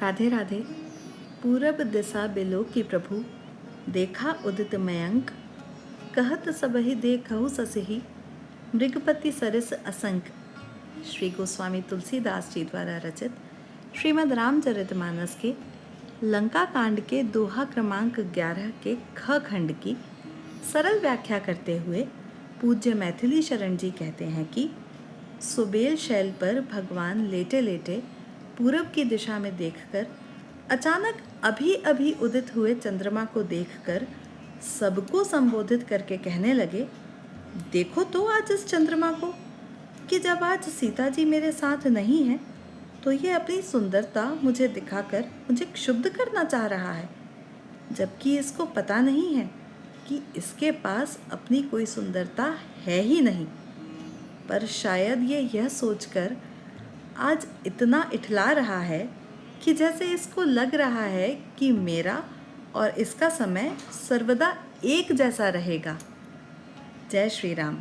राधे राधे। पूरब दिशा बिलो की प्रभु, देखा उदित मयंक, कहत सबहि देखहु ससहि, मृगपति सरस असंक। श्री गोस्वामी तुलसीदास जी द्वारा रचित श्रीमद् रामचरितमानस के लंका कांड के दोहा क्रमांक 11 के ख खंड की सरल व्याख्या करते हुए पूज्य मैथिली शरण जी कहते हैं कि सुबेल शैल पर भगवान लेटे लेटे पूरब की दिशा में देखकर अचानक अभी अभी उदित हुए चंद्रमा को देखकर सबको संबोधित करके कहने लगे, देखो तो आज इस चंद्रमा को, कि जब आज सीता जी मेरे साथ नहीं है तो ये अपनी सुंदरता मुझे दिखाकर मुझे क्षुब्ध करना चाह रहा है, जबकि इसको पता नहीं है कि इसके पास अपनी कोई सुंदरता है ही नहीं। पर शायद ये यह सोचकर आज इतना इठला रहा है कि जैसे इसको लग रहा है कि मेरा और इसका समय सर्वदा एक जैसा रहेगा। जय श्री राम।